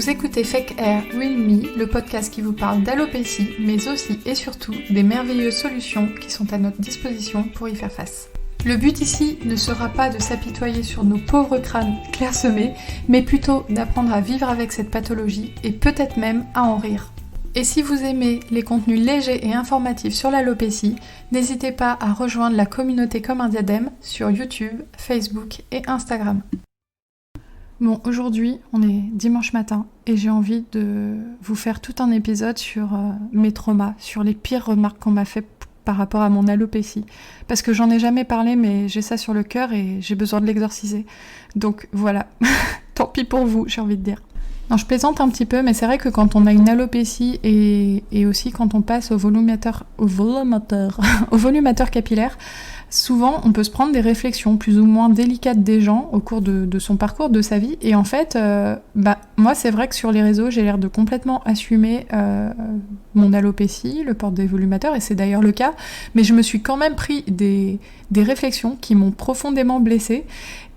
Vous écoutez Fake Hair Real Me, le podcast qui vous parle d'alopécie, mais aussi et surtout des merveilleuses solutions qui sont à notre disposition pour y faire face. Le but ici ne sera pas de s'apitoyer sur nos pauvres crânes clairsemés, mais plutôt d'apprendre à vivre avec cette pathologie et peut-être même à en rire. Et si vous aimez les contenus légers et informatifs sur l'alopécie, n'hésitez pas à rejoindre la communauté Comme un diadème sur YouTube, Facebook et Instagram. Bon, aujourd'hui, on est dimanche matin et j'ai envie de vous faire tout un épisode sur mes traumas, sur les pires remarques qu'on m'a fait par rapport à mon alopécie. Parce que j'en ai jamais parlé, mais j'ai ça sur le cœur et j'ai besoin de l'exorciser. Donc voilà, tant pis pour vous, j'ai envie de dire. Non, je plaisante un petit peu, mais c'est vrai que quand on a une alopécie et aussi quand on passe au volumateur capillaire, souvent on peut se prendre des réflexions plus ou moins délicates des gens au cours de son parcours, de sa vie. Et en fait, moi c'est vrai que sur les réseaux, j'ai l'air de complètement assumer mon alopécie, le port des volumateurs, et c'est d'ailleurs le cas. Mais je me suis quand même pris des réflexions qui m'ont profondément blessée.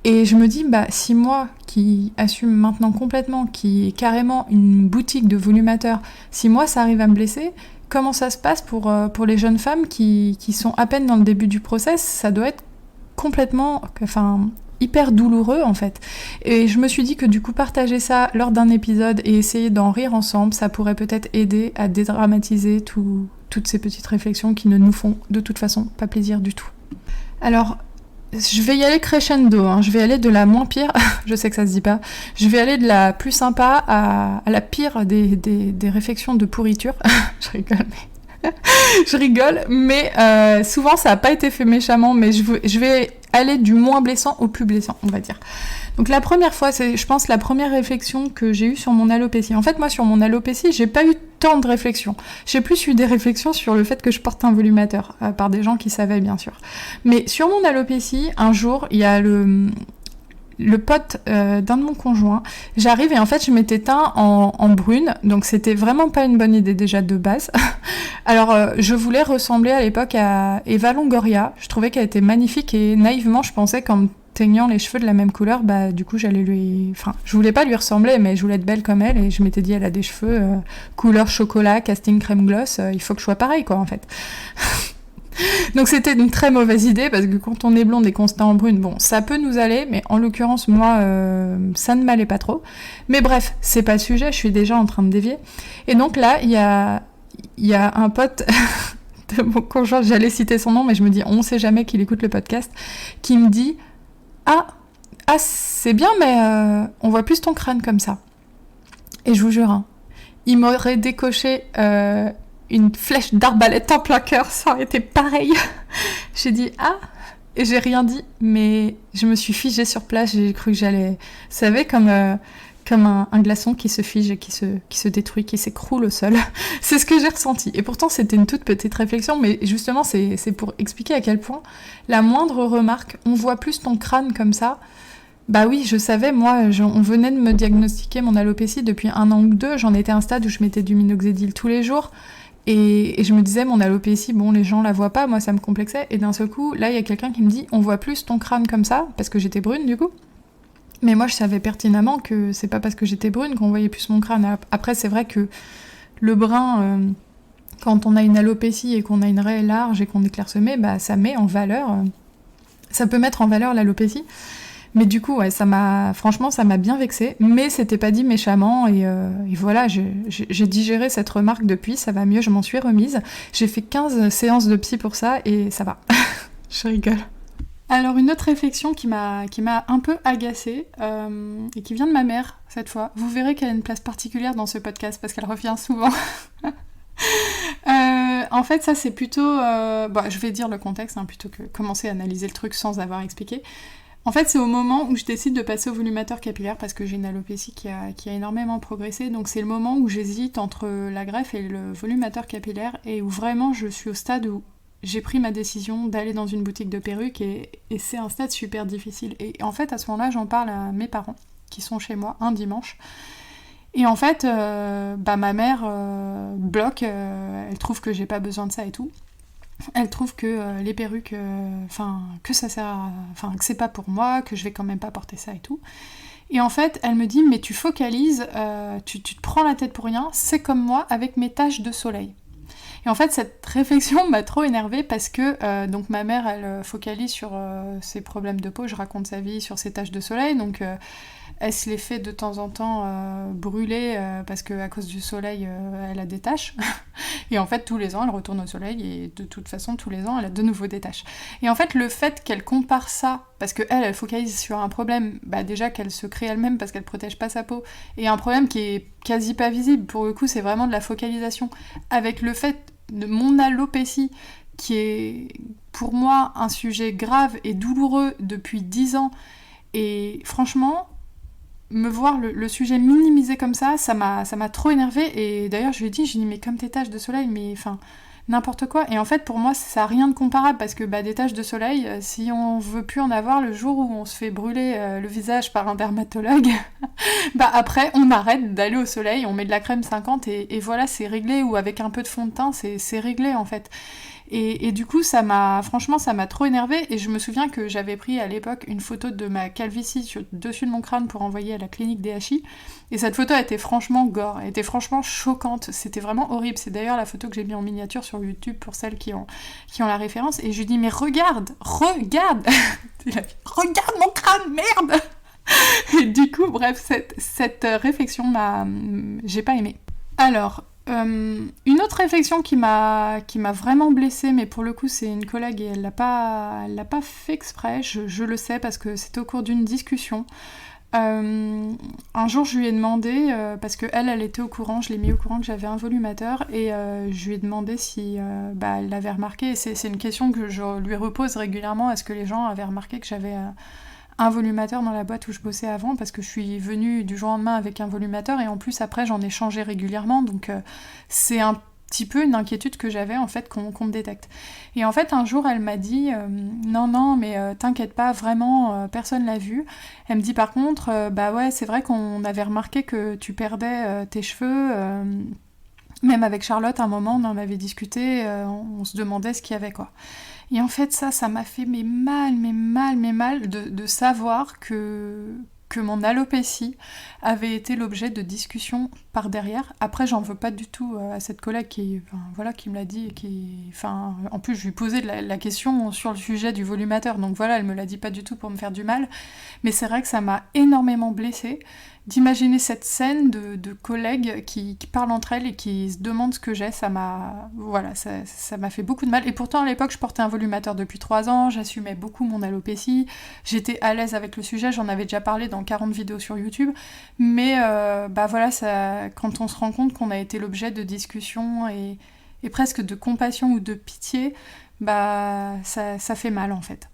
Et je me dis, si moi, qui assume maintenant complètement, qui est carrément une boutique de volumateurs, si moi ça arrive à me blesser, comment ça se passe pour les jeunes femmes qui sont à peine dans le début du process? Ça doit être complètement, hyper douloureux en fait. Et je me suis dit que du coup partager ça lors d'un épisode et essayer d'en rire ensemble, ça pourrait peut-être aider à dédramatiser toutes ces petites réflexions qui ne nous font de toute façon pas plaisir du tout. Alors, je vais y aller crescendo, je vais aller de la moins pire, je sais que ça se dit pas, je vais aller de la plus sympa à la pire des réflexions de pourriture. Je rigole, mais souvent ça n'a pas été fait méchamment, mais je vais aller du moins blessant au plus blessant, on va dire. Donc la première fois, c'est, je pense, la première réflexion que j'ai eue sur mon alopécie. En fait, moi, sur mon alopécie, j'ai pas eu tant de réflexions. J'ai plus eu des réflexions sur le fait que je porte un volumateur, par des gens qui savaient, bien sûr. Mais sur mon alopécie, un jour, il y a le pote d'un de mon conjoint, j'arrive et en fait je m'étais teint en brune, donc c'était vraiment pas une bonne idée déjà de base. Alors je voulais ressembler à l'époque à Eva Longoria, je trouvais qu'elle était magnifique et naïvement je pensais qu'en me teignant les cheveux de la même couleur, du coup je voulais pas lui ressembler mais je voulais être belle comme elle et je m'étais dit elle a des cheveux couleur chocolat, casting crème gloss, il faut que je sois pareil quoi en fait. Donc c'était une très mauvaise idée parce que quand on est blonde et qu'on se teint en brune, bon, ça peut nous aller, mais en l'occurrence, moi, ça ne m'allait pas trop. Mais bref, c'est pas le sujet, je suis déjà en train de dévier. Et donc là, il y a un pote de mon conjoint, j'allais citer son nom, mais je me dis, on sait jamais qu'il écoute le podcast, qui me dit « Ah, c'est bien, mais on voit plus ton crâne comme ça. » Et je vous jure, il m'aurait décoché... une flèche d'arbalète en plein cœur, ça aurait été pareil. J'ai dit « Ah !» et j'ai rien dit, mais je me suis figée sur place, j'ai cru que j'allais... Vous savez, comme un glaçon qui se fige et qui se détruit, qui s'écroule au sol. C'est ce que j'ai ressenti. Et pourtant, c'était une toute petite réflexion, mais justement, c'est pour expliquer à quel point la moindre remarque, on voit plus ton crâne comme ça. Bah oui, je savais, moi, on venait de me diagnostiquer mon alopécie depuis 1 an ou 2, j'en étais à un stade où je mettais du minoxidil tous les jours, et je me disais, mon alopécie, bon, les gens la voient pas, moi ça me complexait, et d'un seul coup, là, il y a quelqu'un qui me dit, on voit plus ton crâne comme ça, parce que j'étais brune du coup. Mais moi, je savais pertinemment que c'est pas parce que j'étais brune qu'on voyait plus mon crâne. Après, c'est vrai que le brun, quand on a une alopécie et qu'on a une raie large et qu'on est clairsemé, ça met en valeur, ça peut mettre en valeur l'alopécie. Mais du coup, ouais, franchement, ça m'a bien vexée, mais c'était pas dit méchamment, et voilà, j'ai digéré cette remarque depuis, ça va mieux, je m'en suis remise. J'ai fait 15 séances de psy pour ça, et ça va. Je rigole. Alors, une autre réflexion qui m'a un peu agacée, et qui vient de ma mère, cette fois. Vous verrez qu'elle a une place particulière dans ce podcast, parce qu'elle revient souvent. En fait, ça, c'est plutôt... je vais dire le contexte, plutôt que commencer à analyser le truc sans avoir expliqué. En fait, c'est au moment où je décide de passer au volumateur capillaire parce que j'ai une alopécie qui a énormément progressé. Donc c'est le moment où j'hésite entre la greffe et le volumateur capillaire et où vraiment je suis au stade où j'ai pris ma décision d'aller dans une boutique de perruques et c'est un stade super difficile. Et en fait, à ce moment-là, j'en parle à mes parents qui sont chez moi un dimanche. Et en fait, ma mère bloque, elle trouve que j'ai pas besoin de ça et tout. Elle trouve que les perruques, que ça sert que c'est pas pour moi, que je vais quand même pas porter ça et tout. Et en fait, elle me dit, mais tu focalises, tu te prends la tête pour rien, c'est comme moi avec mes taches de soleil. Et en fait, cette réflexion m'a trop énervée parce que donc ma mère, elle focalise sur ses problèmes de peau, je raconte sa vie sur ses taches de soleil, donc elle se les fait de temps en temps brûler parce qu'à cause du soleil, elle a des taches. Et en fait, tous les ans, elle retourne au soleil et de toute façon, tous les ans, elle a de nouveau des taches. Et en fait, le fait qu'elle compare ça, parce qu'elle, elle focalise sur un problème, déjà qu'elle se crée elle-même parce qu'elle protège pas sa peau, et un problème qui est quasi pas visible, pour le coup, c'est vraiment de la focalisation, avec le fait de mon alopécie, qui est pour moi un sujet grave et douloureux depuis 10 ans, et franchement, me voir le sujet minimisé comme ça m'a trop énervée. Et d'ailleurs, je lui ai dit, mais comme tes taches de soleil, mais enfin, n'importe quoi. Et en fait, pour moi, ça n'a rien de comparable parce que des taches de soleil, si on veut plus en avoir le jour où on se fait brûler le visage par un dermatologue, après, on arrête d'aller au soleil, on met de la crème 50 et voilà, c'est réglé. Ou avec un peu de fond de teint, c'est réglé en fait. Et du coup, franchement, ça m'a trop énervée. Et je me souviens que j'avais pris à l'époque une photo de ma calvitie dessus de mon crâne pour envoyer à la clinique DHI. Et cette photo était franchement gore, elle était franchement choquante. C'était vraiment horrible. C'est d'ailleurs la photo que j'ai mis en miniature sur YouTube pour celles qui ont la référence. Et je lui dis, mais regarde regarde mon crâne, merde. Et du coup, bref, cette réflexion j'ai pas aimé. Alors, une autre réflexion qui m'a vraiment blessée, mais pour le coup c'est une collègue et elle l'a pas fait exprès, je le sais parce que c'était au cours d'une discussion. Un jour je lui ai demandé, parce qu'elle était au courant, je l'ai mis au courant que j'avais un volumateur, et je lui ai demandé si elle l'avait remarqué, et c'est une question que je lui repose régulièrement, est-ce que les gens avaient remarqué que j'avais un volumateur dans la boîte où je bossais avant, parce que je suis venue du jour au lendemain avec un volumateur, et en plus après j'en ai changé régulièrement, donc c'est un petit peu une inquiétude que j'avais en fait qu'on me détecte. Et en fait un jour elle m'a dit non mais t'inquiète pas, vraiment personne l'a vu. Elle me dit par contre ouais, c'est vrai qu'on avait remarqué que tu perdais tes cheveux, même avec Charlotte à un moment on en avait discuté, on se demandait ce qu'il y avait quoi. Et en fait, ça m'a fait mal de savoir que mon alopécie avait été l'objet de discussions par derrière. Après, j'en veux pas du tout à cette collègue qui me l'a dit. En plus, je lui posais la question sur le sujet du volumateur. Donc voilà, elle me l'a dit pas du tout pour me faire du mal. Mais c'est vrai que ça m'a énormément blessée d'imaginer cette scène de collègues qui parlent entre elles et qui se demandent ce que j'ai. Ça m'a fait beaucoup de mal. Et pourtant, à l'époque, je portais un volumateur depuis 3 ans, j'assumais beaucoup mon alopécie, j'étais à l'aise avec le sujet, j'en avais déjà parlé dans 40 vidéos sur YouTube. Mais quand on se rend compte qu'on a été l'objet de discussions et presque de compassion ou de pitié, ça fait mal en fait.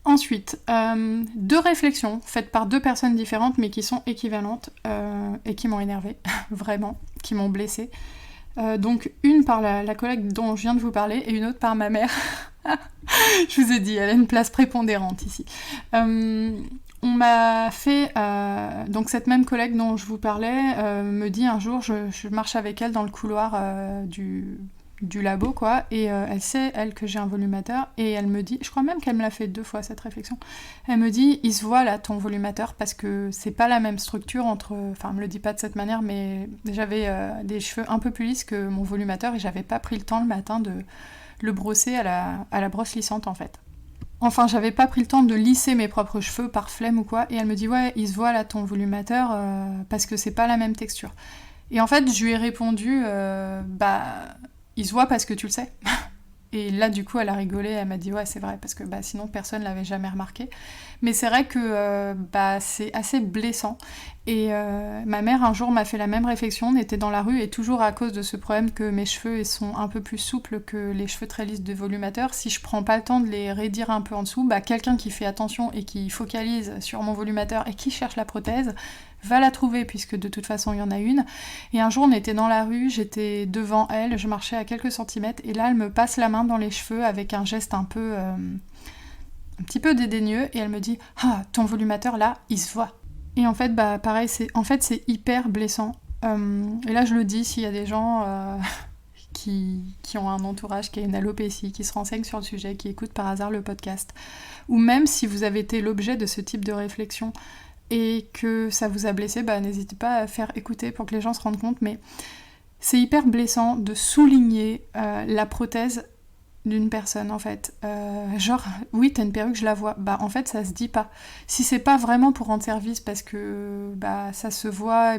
Ensuite, 2 réflexions faites par 2 personnes différentes mais qui sont équivalentes et qui m'ont énervée, vraiment, qui m'ont blessée. Donc une par la collègue dont je viens de vous parler et une autre par ma mère. Je vous ai dit, elle a une place prépondérante ici. On m'a fait... donc cette même collègue dont je vous parlais me dit un jour, je marche avec elle dans le couloir du labo, quoi, et elle sait, elle, que j'ai un volumateur, et elle me dit, je crois même qu'elle me l'a fait 2 fois cette réflexion, elle me dit, il se voit là ton volumateur, parce que c'est pas la même structure entre, enfin elle me le dit pas de cette manière, mais j'avais des cheveux un peu plus lisses que mon volumateur, et j'avais pas pris le temps le matin de le brosser à la brosse lissante en fait. Enfin, j'avais pas pris le temps de lisser mes propres cheveux par flemme ou quoi, et elle me dit, ouais, il se voit là ton volumateur, parce que c'est pas la même texture. Et en fait, je lui ai répondu, il se voit parce que tu le sais. Et là, du coup, elle a rigolé, elle m'a dit « Ouais, c'est vrai, parce que sinon, personne l'avait jamais remarqué. » Mais c'est vrai que c'est assez blessant. Et ma mère, un jour, m'a fait la même réflexion. On était dans la rue, et toujours à cause de ce problème que mes cheveux sont un peu plus souples que les cheveux très lisses de volumateur, si je prends pas le temps de les raidir un peu en dessous, quelqu'un qui fait attention et qui focalise sur mon volumateur et qui cherche la prothèse va la trouver, puisque de toute façon il y en a une. Et un jour on était dans la rue, j'étais devant elle, je marchais à quelques centimètres, et là elle me passe la main dans les cheveux avec un geste un petit peu dédaigneux, et elle me dit « Ah, ton volumateur là, il se voit ». Et en fait, pareil, c'est hyper blessant. Et là je le dis, s'il y a des gens qui ont un entourage qui a une alopécie, qui se renseignent sur le sujet, qui écoutent par hasard le podcast, ou même si vous avez été l'objet de ce type de réflexion, et que ça vous a blessé, n'hésitez pas à faire écouter pour que les gens se rendent compte, mais c'est hyper blessant de souligner la prothèse d'une personne en fait. Genre, oui, t'as une perruque, je la vois. En fait, ça se dit pas. Si c'est pas vraiment pour rendre service parce que ça se voit.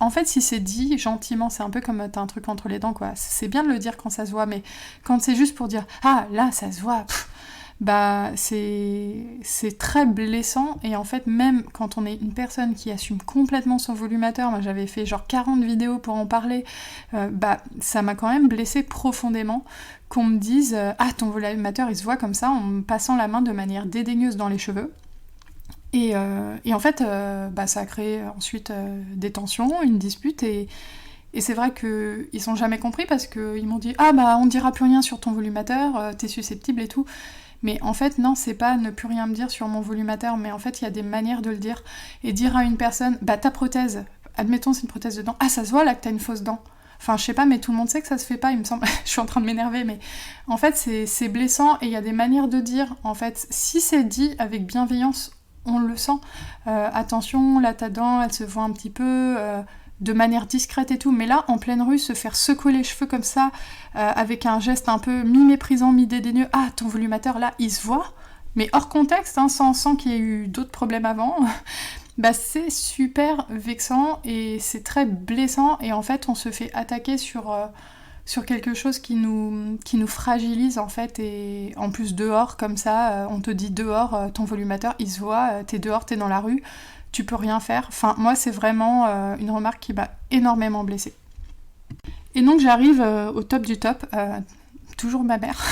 En fait, si c'est dit gentiment, c'est un peu comme t'as un truc entre les dents, quoi. C'est bien de le dire quand ça se voit, mais quand c'est juste pour dire ah là, ça se voit. C'est très blessant, et en fait même quand on est une personne qui assume complètement son volumateur, moi j'avais fait genre 40 vidéos pour en parler, ça m'a quand même blessée profondément qu'on me dise ah ton volumateur il se voit comme ça en me passant la main de manière dédaigneuse dans les cheveux. Et en fait ça a créé ensuite des tensions, une dispute, et c'est vrai qu'ils sont jamais compris parce qu'ils m'ont dit ah on dira plus rien sur ton volumateur, t'es susceptible et tout. Mais en fait, non, c'est pas ne plus rien me dire sur mon volumateur, mais en fait, il y a des manières de le dire. Et dire à une personne, ta prothèse, admettons c'est une prothèse de dent, ah ça se voit là que t'as une fausse dent. Enfin, je sais pas, mais tout le monde sait que ça se fait pas, il me semble. Je suis en train de m'énerver, mais en fait, c'est blessant, et il y a des manières de dire. En fait, si c'est dit avec bienveillance, on le sent. Attention, là ta dent, elle se voit un petit peu... de manière discrète et tout, mais là, en pleine rue, se faire secouer les cheveux comme ça, avec un geste un peu mi-méprisant, mi-dédaigneux, ah, ton volumateur, là, il se voit, mais hors contexte, sans qu'il y ait eu d'autres problèmes avant, c'est super vexant, et c'est très blessant, et en fait, on se fait attaquer sur quelque chose qui nous fragilise, en fait, et en plus, dehors, comme ça, on te dit dehors, ton volumateur, il se voit, t'es dehors, t'es dans la rue, tu peux rien faire. Enfin, moi, c'est vraiment une remarque qui m'a énormément blessée. Et donc, j'arrive au top du top, toujours ma mère.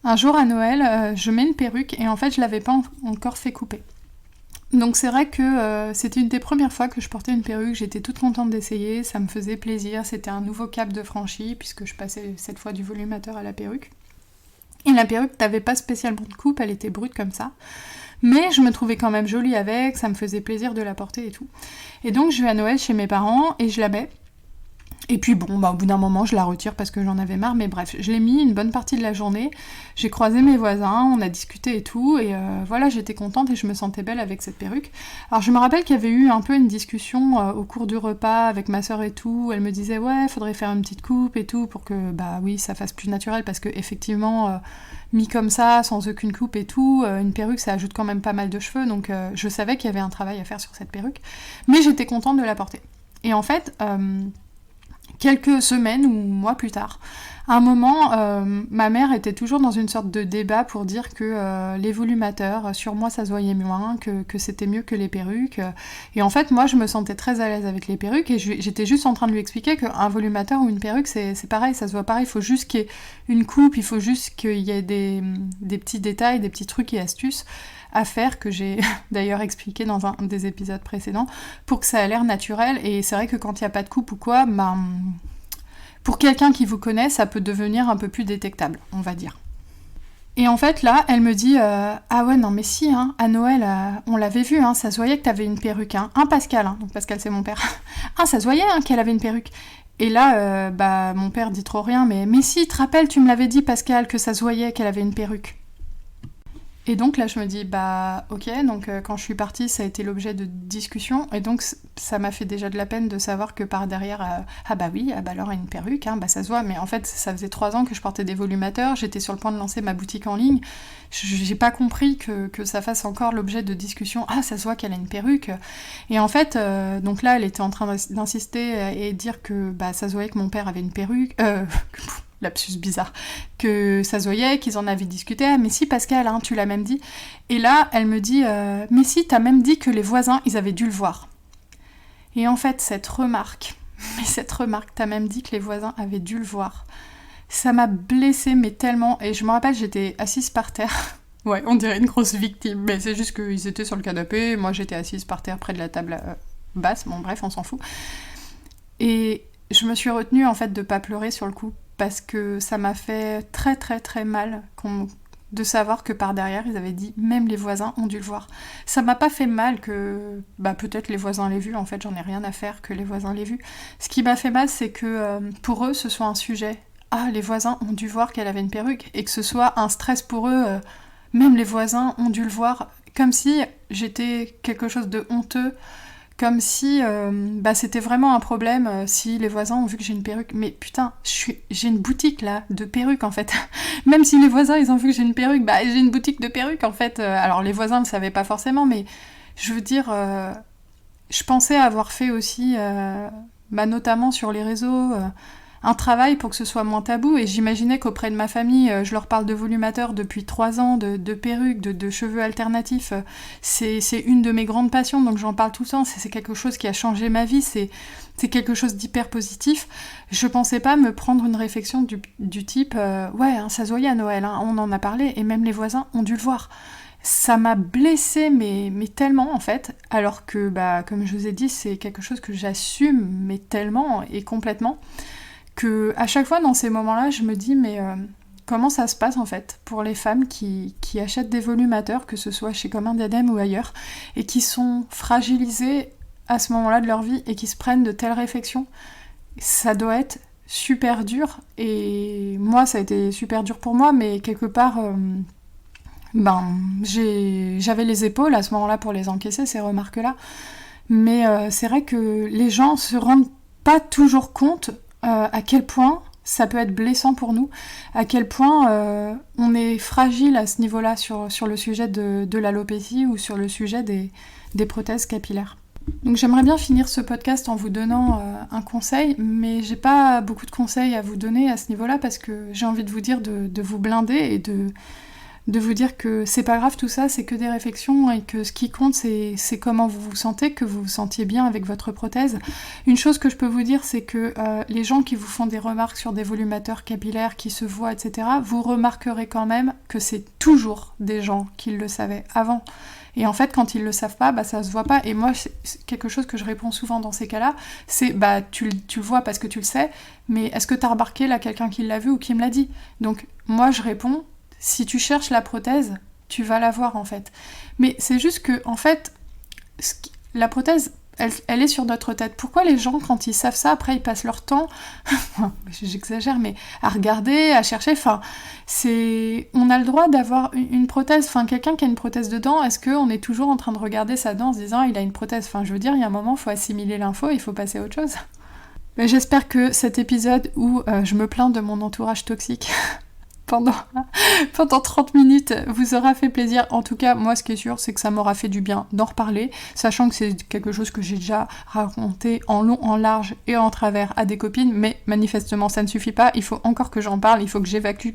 Un jour à Noël, je mets une perruque, et en fait, je l'avais pas encore fait couper. Donc c'est vrai que c'était une des premières fois que je portais une perruque, j'étais toute contente d'essayer, ça me faisait plaisir, c'était un nouveau cap de franchi, puisque je passais cette fois du volumateur à la perruque. Et la perruque n'avait pas spécialement de coupe, elle était brute comme ça. Mais je me trouvais quand même jolie avec, ça me faisait plaisir de la porter et tout. Et donc je vais à Noël chez mes parents et je la mets. Et puis bon, au bout d'un moment, je la retire parce que j'en avais marre, mais bref, je l'ai mis une bonne partie de la journée. J'ai croisé mes voisins, on a discuté et tout, et voilà, j'étais contente et je me sentais belle avec cette perruque. Alors je me rappelle qu'il y avait eu un peu une discussion au cours du repas avec ma sœur et tout. Elle me disait ouais, faudrait faire une petite coupe et tout pour que oui, ça fasse plus naturel, parce que effectivement, mis comme ça, sans aucune coupe et tout, une perruque ça ajoute quand même pas mal de cheveux, donc je savais qu'il y avait un travail à faire sur cette perruque, mais j'étais contente de la porter. Et en fait, quelques semaines ou mois plus tard, à un moment, ma mère était toujours dans une sorte de débat pour dire que les volumateurs, sur moi ça se voyait moins, que c'était mieux que les perruques. Et en fait, moi je me sentais très à l'aise avec les perruques, et j'étais juste en train de lui expliquer qu'un volumateur ou une perruque c'est pareil, ça se voit pareil, il faut juste qu'il y ait une coupe, il faut juste qu'il y ait des petits détails, des petits trucs et astuces à faire, que j'ai d'ailleurs expliqué dans un des épisodes précédents, pour que ça ait l'air naturel. Et c'est vrai que quand il n'y a pas de coupe ou quoi, pour quelqu'un qui vous connaît, ça peut devenir un peu plus détectable, on va dire. Et en fait, là, elle me dit ah ouais, non mais si, à Noël, on l'avait vu, ça se voyait que t'avais une perruque, Pascal, donc Pascal c'est mon père, ça se voyait qu'elle avait une perruque. Et là, mon père dit trop rien, mais si, tu te rappelles, tu me l'avais dit, Pascal, que ça se voyait qu'elle avait une perruque. Et donc là je me dis ok, donc quand je suis partie ça a été l'objet de discussion, et donc ça m'a fait déjà de la peine de savoir que par derrière alors une perruque, ça se voit, mais en fait ça faisait 3 ans que je portais des volumateurs, j'étais sur le point de lancer ma boutique en ligne, j'ai pas compris que ça fasse encore l'objet de discussion, ça se voit qu'elle a une perruque. Et en fait donc là elle était en train d'insister et dire que ça se voyait que mon père avait une perruque, lapsus bizarre, que ça se voyait, qu'ils en avaient discuté, mais si Pascal, tu l'as même dit. Et là, elle me dit, mais si, t'as même dit que les voisins, ils avaient dû le voir. Et en fait, cette remarque, t'as même dit que les voisins avaient dû le voir, ça m'a blessée, mais tellement, et je me rappelle, j'étais assise par terre, ouais, on dirait une grosse victime, mais c'est juste qu'ils étaient sur le canapé, moi j'étais assise par terre près de la table basse, bon bref, on s'en fout. Et je me suis retenue, en fait, de pas pleurer sur le coup, parce que ça m'a fait très très très mal de savoir que par derrière ils avaient dit même les voisins ont dû le voir. Ça m'a pas fait mal que peut-être les voisins l'aient vu, en fait j'en ai rien à faire que les voisins l'aient vu. Ce qui m'a fait mal c'est que pour eux ce soit un sujet, les voisins ont dû voir qu'elle avait une perruque, et que ce soit un stress pour eux, même les voisins ont dû le voir, comme si j'étais quelque chose de honteux, comme si c'était vraiment un problème si les voisins ont vu que j'ai une perruque. Mais putain, j'ai une boutique là de perruques en fait. Même si les voisins ils ont vu que j'ai une perruque, j'ai une boutique de perruques en fait. Alors les voisins ne le savaient pas forcément, mais je veux dire, je pensais avoir fait aussi, notamment sur les réseaux, un travail pour que ce soit moins tabou, et j'imaginais qu'auprès de ma famille, je leur parle de volumateur depuis 3 ans, de perruques, de cheveux alternatifs, c'est une de mes grandes passions, donc j'en parle tout le temps, c'est quelque chose qui a changé ma vie, c'est quelque chose d'hyper positif. Je pensais pas me prendre une réflexion du type ça se voyait à Noël, hein, on en a parlé, et même les voisins ont dû le voir. Ça m'a blessée, mais tellement en fait, alors que, comme je vous ai dit, c'est quelque chose que j'assume, mais tellement et complètement, que à chaque fois dans ces moments-là, je me dis mais comment ça se passe en fait pour les femmes qui achètent des volumateurs, que ce soit chez Comme un Diadème ou ailleurs, et qui sont fragilisées à ce moment-là de leur vie et qui se prennent de telles réflexions. Ça doit être super dur, et moi ça a été super dur pour moi, mais quelque part j'avais les épaules à ce moment-là pour les encaisser, ces remarques-là, mais c'est vrai que les gens se rendent pas toujours compte à quel point ça peut être blessant pour nous, à quel point on est fragile à ce niveau-là sur le sujet de l'alopécie ou sur le sujet des prothèses capillaires. Donc j'aimerais bien finir ce podcast en vous donnant un conseil, mais j'ai pas beaucoup de conseils à vous donner à ce niveau-là, parce que j'ai envie de vous dire de vous blinder et de vous dire que c'est pas grave tout ça, c'est que des réflexions, et que ce qui compte c'est comment vous vous sentez, que vous vous sentiez bien avec votre prothèse. Une chose que je peux vous dire, c'est que les gens qui vous font des remarques sur des volumateurs capillaires qui se voient, etc., vous remarquerez quand même que c'est toujours des gens qui le savaient avant. Et en fait, quand ils le savent pas, ça se voit pas. Et moi, c'est quelque chose que je réponds souvent dans ces cas-là, c'est tu le vois parce que tu le sais, mais est-ce que t'as remarqué là quelqu'un qui l'a vu ou qui me l'a dit? Donc moi, je réponds, si tu cherches la prothèse, tu vas la voir en fait. Mais c'est juste que, en fait, la prothèse, elle est sur notre tête. Pourquoi les gens, quand ils savent ça, après ils passent leur temps, j'exagère, mais à regarder, à chercher, on a le droit d'avoir une prothèse, quelqu'un qui a une prothèse de dent, est-ce qu'on est toujours en train de regarder sa dent en se disant il a une prothèse? Je veux dire, il y a un moment, il faut assimiler l'info, il faut passer à autre chose. Mais j'espère que cet épisode où je me plains de mon entourage toxique pendant 30 minutes vous aura fait plaisir. En tout cas, moi ce qui est sûr, c'est que ça m'aura fait du bien d'en reparler, sachant que c'est quelque chose que j'ai déjà raconté en long, en large et en travers à des copines, mais manifestement ça ne suffit pas, il faut encore que j'en parle, il faut que j'évacue.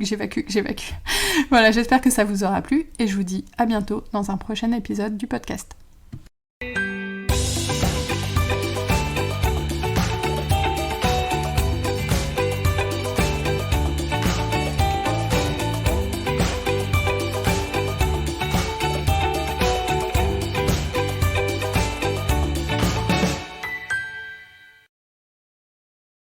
Voilà, j'espère que ça vous aura plu, et je vous dis à bientôt dans un prochain épisode du podcast.